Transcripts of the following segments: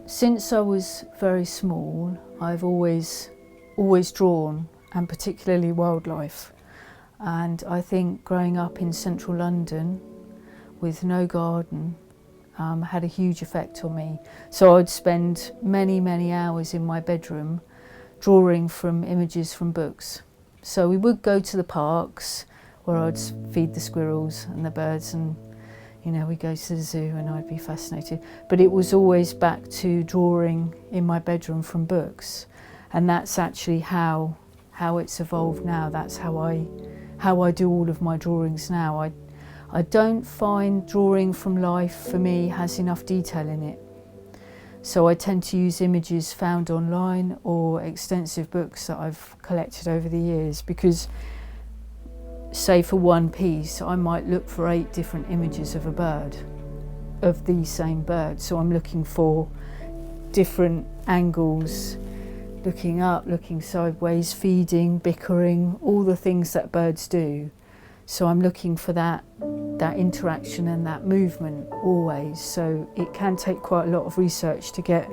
Since I was very small, I've always drawn, and particularly wildlife. And I think growing up in central London with no garden had a huge effect on me. So I'd spend many hours in my bedroom drawing from images from books. So we would go to the parks where I'd feed the squirrels and the birds, and we'd go to the zoo and I'd be fascinated. But it was always back to drawing in my bedroom from books. And that's actually how it's evolved now. That's how I do all of my drawings now. I don't find drawing from life for me has enough detail in it. So I tend to use images found online or extensive books that I've collected over the years, because say for one piece I might look for 8 different images of a bird, of the same bird. So I'm looking for different angles, looking up, looking sideways, feeding, bickering, all the things that birds do. So I'm looking for that interaction and that movement always. So it can take quite a lot of research to get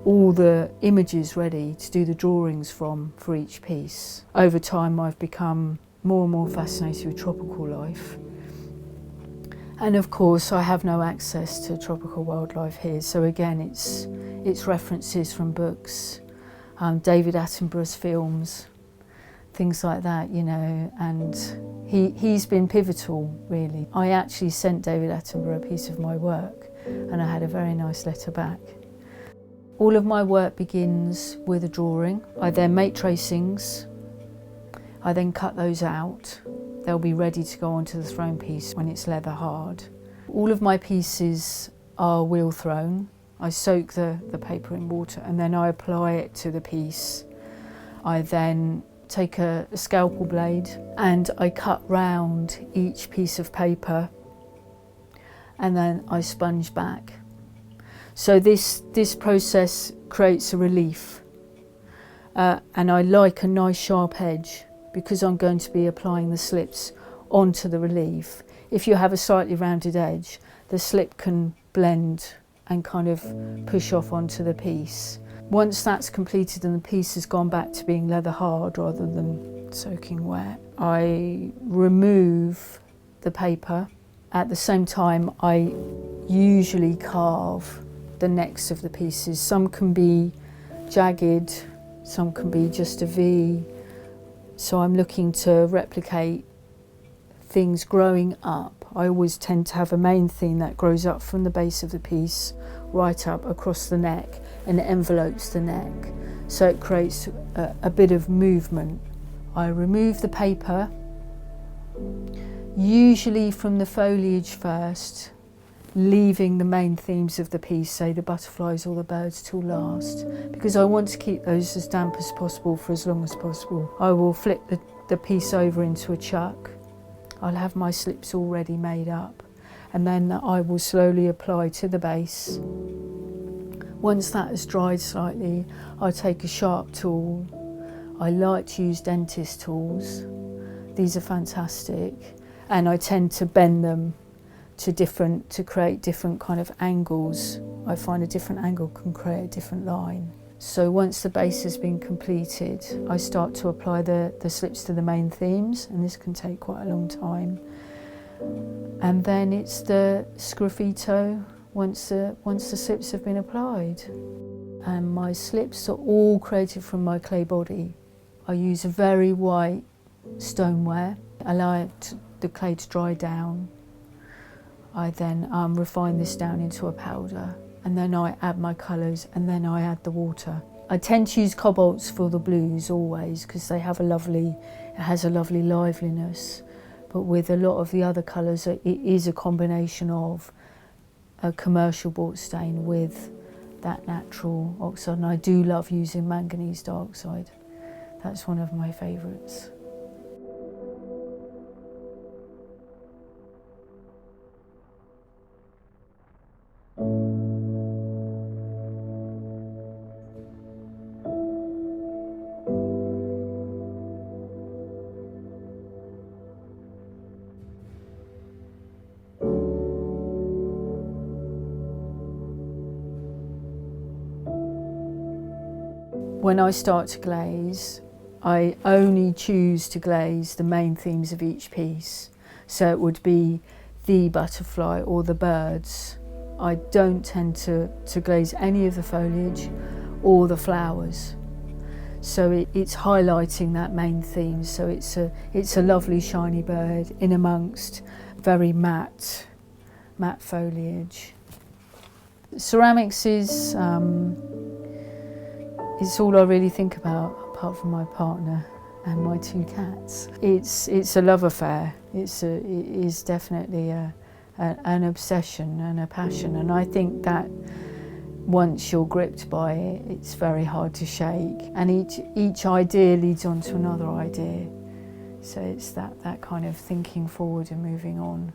all the images ready to do the drawings from for each piece. Over time I've become more and more fascinated with tropical life. And of course I have no access to tropical wildlife here. So again it's references from books, David Attenborough's films, things like that, and he's been pivotal, really. I actually sent David Attenborough a piece of my work and I had a very nice letter back. All of my work begins with a drawing. I then make tracings. I then cut those out. They'll be ready to go onto the thrown piece when it's leather hard. All of my pieces are wheel thrown. I soak the paper in water and then I apply it to the piece. I then take a scalpel blade and I cut round each piece of paper and then I sponge back. So this process creates a relief, and I like a nice sharp edge because I'm going to be applying the slips onto the relief. If you have a slightly rounded edge, the slip can blend and kind of push off onto the piece. Once that's completed and the piece has gone back to being leather hard rather than soaking wet, I remove the paper. At the same time, I usually carve the necks of the pieces. Some can be jagged, some can be just a V. So I'm looking to replicate things growing up. I always tend to have a main theme that grows up from the base of the piece right up across the neck and envelopes the neck. So it creates a bit of movement. I remove the paper, usually from the foliage first, leaving the main themes of the piece, say the butterflies or the birds, till last, because I want to keep those as damp as possible for as long as possible. I will flip the piece over into a chuck. I'll have my slips already made up, and then I will slowly apply to the base. Once that has dried slightly, I take a sharp tool. I like to use dentist tools. These are fantastic, and I tend to bend them to create different kind of angles. I find a different angle can create a different line. So once the base has been completed, I start to apply the slips to the main themes, and this can take quite a long time. And then it's the sgraffito once the slips have been applied. And my slips are all created from my clay body. I use a very white stoneware, allow the clay to dry down. I then refine this down into a powder, and then I add my colours, and then I add the water. I tend to use cobalts for the blues always, because it has a lovely liveliness. But with a lot of the other colours, it is a combination of a commercial bought stain with that natural oxide. And I do love using manganese dioxide. That's one of my favourites. When I start to glaze, I only choose to glaze the main themes of each piece. So it would be the butterfly or the birds. I don't tend to glaze any of the foliage or the flowers. So it's highlighting that main theme. So it's a lovely shiny bird in amongst very matte foliage. Ceramics is it's all I really think about, apart from my partner and my 2 cats. It's a love affair. It is definitely an obsession and a passion, and I think that once you're gripped by it, it's very hard to shake. And each idea leads on to another idea. So it's that kind of thinking forward and moving on.